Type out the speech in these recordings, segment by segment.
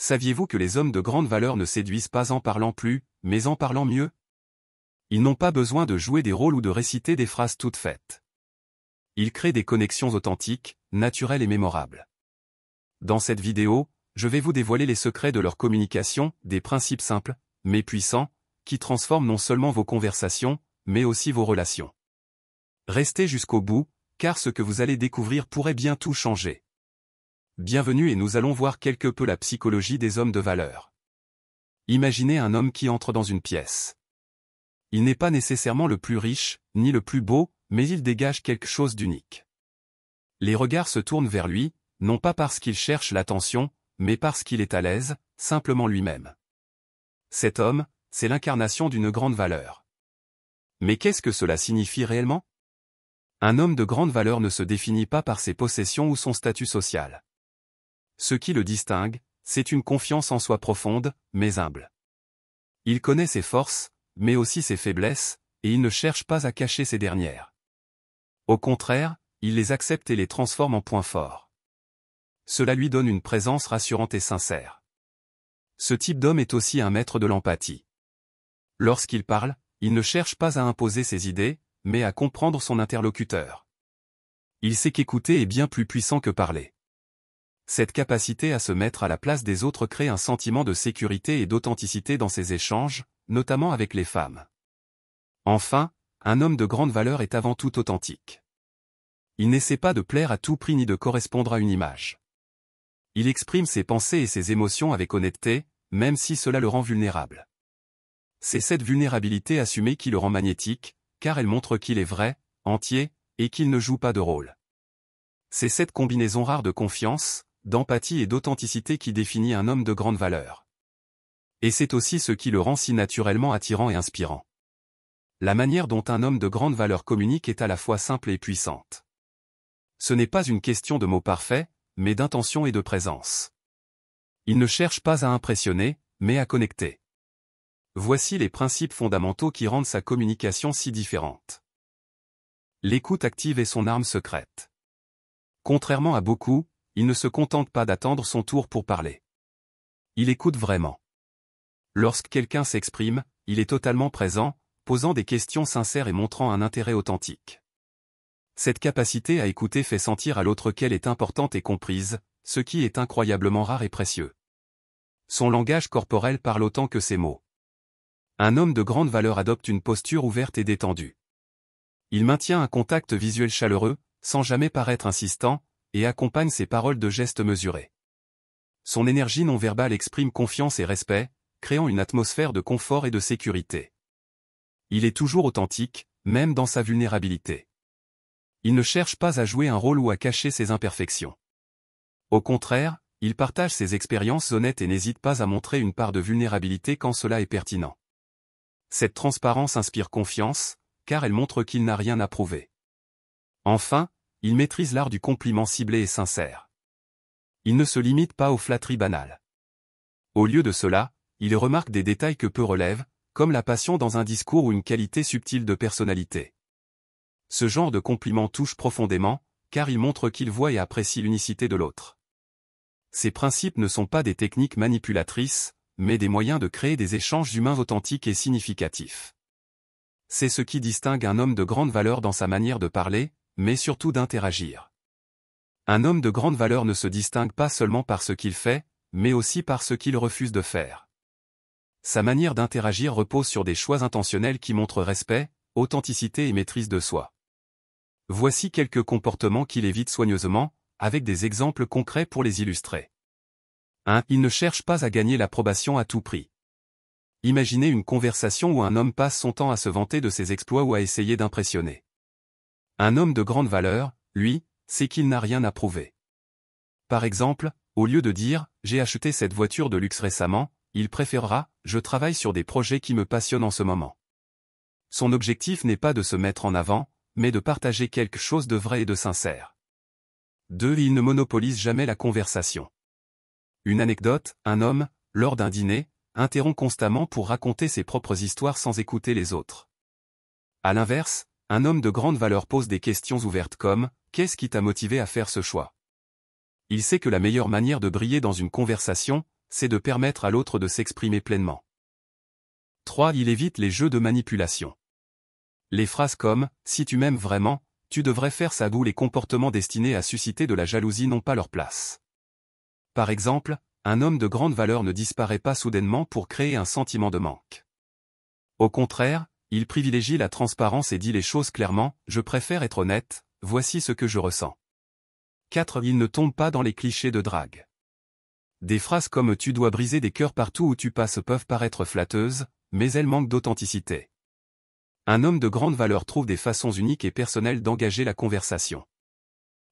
Saviez-vous que les hommes de grande valeur ne séduisent pas en parlant plus, mais en parlant mieux? Ils n'ont pas besoin de jouer des rôles ou de réciter des phrases toutes faites. Ils créent des connexions authentiques, naturelles et mémorables. Dans cette vidéo, je vais vous dévoiler les secrets de leur communication, des principes simples, mais puissants, qui transforment non seulement vos conversations, mais aussi vos relations. Restez jusqu'au bout, car ce que vous allez découvrir pourrait bien tout changer. Bienvenue et nous allons voir quelque peu la psychologie des hommes de valeur. Imaginez un homme qui entre dans une pièce. Il n'est pas nécessairement le plus riche, ni le plus beau, mais il dégage quelque chose d'unique. Les regards se tournent vers lui, non pas parce qu'il cherche l'attention, mais parce qu'il est à l'aise, simplement lui-même. Cet homme, c'est l'incarnation d'une grande valeur. Mais qu'est-ce que cela signifie réellement? Un homme de grande valeur ne se définit pas par ses possessions ou son statut social. Ce qui le distingue, c'est une confiance en soi profonde, mais humble. Il connaît ses forces, mais aussi ses faiblesses, et il ne cherche pas à cacher ces dernières. Au contraire, il les accepte et les transforme en points forts. Cela lui donne une présence rassurante et sincère. Ce type d'homme est aussi un maître de l'empathie. Lorsqu'il parle, il ne cherche pas à imposer ses idées, mais à comprendre son interlocuteur. Il sait qu'écouter est bien plus puissant que parler. Cette capacité à se mettre à la place des autres crée un sentiment de sécurité et d'authenticité dans ses échanges, notamment avec les femmes. Enfin, un homme de grande valeur est avant tout authentique. Il n'essaie pas de plaire à tout prix ni de correspondre à une image. Il exprime ses pensées et ses émotions avec honnêteté, même si cela le rend vulnérable. C'est cette vulnérabilité assumée qui le rend magnétique, car elle montre qu'il est vrai, entier, et qu'il ne joue pas de rôle. C'est cette combinaison rare de confiance, d'empathie et d'authenticité qui définit un homme de grande valeur. Et c'est aussi ce qui le rend si naturellement attirant et inspirant. La manière dont un homme de grande valeur communique est à la fois simple et puissante. Ce n'est pas une question de mots parfaits, mais d'intention et de présence. Il ne cherche pas à impressionner, mais à connecter. Voici les principes fondamentaux qui rendent sa communication si différente. L'écoute active est son arme secrète. Contrairement à beaucoup, il ne se contente pas d'attendre son tour pour parler. Il écoute vraiment. Lorsque quelqu'un s'exprime, il est totalement présent, posant des questions sincères et montrant un intérêt authentique. Cette capacité à écouter fait sentir à l'autre qu'elle est importante et comprise, ce qui est incroyablement rare et précieux. Son langage corporel parle autant que ses mots. Un homme de grande valeur adopte une posture ouverte et détendue. Il maintient un contact visuel chaleureux, sans jamais paraître insistant, et accompagne ses paroles de gestes mesurés. Son énergie non verbale exprime confiance et respect, créant une atmosphère de confort et de sécurité. Il est toujours authentique, même dans sa vulnérabilité. Il ne cherche pas à jouer un rôle ou à cacher ses imperfections. Au contraire, il partage ses expériences honnêtes et n'hésite pas à montrer une part de vulnérabilité quand cela est pertinent. Cette transparence inspire confiance, car elle montre qu'il n'a rien à prouver. Enfin, il maîtrise l'art du compliment ciblé et sincère. Il ne se limite pas aux flatteries banales. Au lieu de cela, il remarque des détails que peu relèvent, comme la passion dans un discours ou une qualité subtile de personnalité. Ce genre de compliment touche profondément, car il montre qu'il voit et apprécie l'unicité de l'autre. Ces principes ne sont pas des techniques manipulatrices, mais des moyens de créer des échanges humains authentiques et significatifs. C'est ce qui distingue un homme de grande valeur dans sa manière de parler, mais surtout d'interagir. Un homme de grande valeur ne se distingue pas seulement par ce qu'il fait, mais aussi par ce qu'il refuse de faire. Sa manière d'interagir repose sur des choix intentionnels qui montrent respect, authenticité et maîtrise de soi. Voici quelques comportements qu'il évite soigneusement, avec des exemples concrets pour les illustrer. 1. Il ne cherche pas à gagner l'approbation à tout prix. Imaginez une conversation où un homme passe son temps à se vanter de ses exploits ou à essayer d'impressionner. Un homme de grande valeur, lui, sait qu'il n'a rien à prouver. Par exemple, au lieu de dire « j'ai acheté cette voiture de luxe récemment », il préférera « je travaille sur des projets qui me passionnent en ce moment ». Son objectif n'est pas de se mettre en avant, mais de partager quelque chose de vrai et de sincère. 2. Il ne monopolise jamais la conversation. Une anecdote, un homme, lors d'un dîner, interrompt constamment pour raconter ses propres histoires sans écouter les autres. À l'inverse, un homme de grande valeur pose des questions ouvertes comme « Qu'est-ce qui t'a motivé à faire ce choix ?» Il sait que la meilleure manière de briller dans une conversation, c'est de permettre à l'autre de s'exprimer pleinement. 3. Il évite les jeux de manipulation. Les phrases comme « si tu m'aimes vraiment », « tu devrais faire ça » d'où les comportements destinés à susciter de la jalousie n'ont pas leur place. Par exemple, un homme de grande valeur ne disparaît pas soudainement pour créer un sentiment de manque. Au contraire, il privilégie la transparence et dit les choses clairement « je préfère être honnête, voici ce que je ressens ». 4. Il ne tombe pas dans les clichés de drague. Des phrases comme « tu dois briser des cœurs partout où tu passes » peuvent paraître flatteuses, mais elles manquent d'authenticité. Un homme de grande valeur trouve des façons uniques et personnelles d'engager la conversation.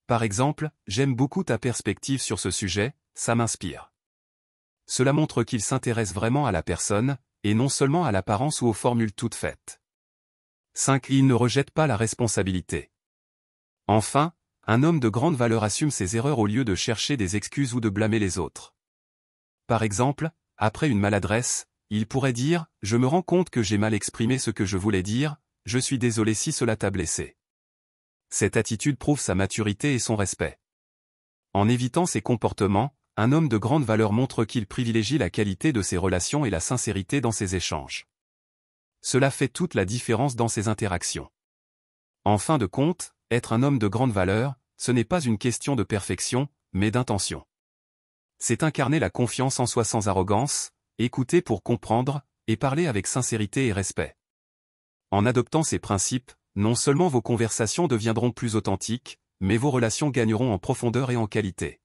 Par exemple, « j'aime beaucoup ta perspective sur ce sujet, ça m'inspire ». Cela montre qu'il s'intéresse vraiment à la personne, et non seulement à l'apparence ou aux formules toutes faites. 5. Il ne rejette pas la responsabilité. Enfin, un homme de grande valeur assume ses erreurs au lieu de chercher des excuses ou de blâmer les autres. Par exemple, après une maladresse, il pourrait dire « je me rends compte que j'ai mal exprimé ce que je voulais dire, je suis désolé si cela t'a blessé ». Cette attitude prouve sa maturité et son respect. En évitant ces comportements, un homme de grande valeur montre qu'il privilégie la qualité de ses relations et la sincérité dans ses échanges. Cela fait toute la différence dans ses interactions. En fin de compte, être un homme de grande valeur, ce n'est pas une question de perfection, mais d'intention. C'est incarner la confiance en soi sans arrogance, écouter pour comprendre, et parler avec sincérité et respect. En adoptant ces principes, non seulement vos conversations deviendront plus authentiques, mais vos relations gagneront en profondeur et en qualité.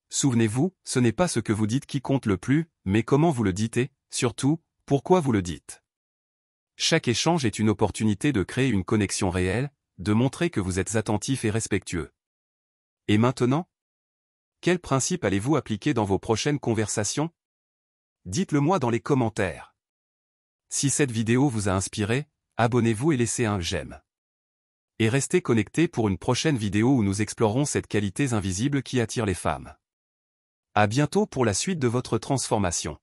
Souvenez-vous, ce n'est pas ce que vous dites qui compte le plus, mais comment vous le dites et, surtout, pourquoi vous le dites. Chaque échange est une opportunité de créer une connexion réelle, de montrer que vous êtes attentif et respectueux. Et maintenant? Quels principes allez-vous appliquer dans vos prochaines conversations? Dites-le moi dans les commentaires. Si cette vidéo vous a inspiré, abonnez-vous et laissez un j'aime. Et restez connectés pour une prochaine vidéo où nous explorerons cette qualité invisible qui attire les femmes. À bientôt pour la suite de votre transformation.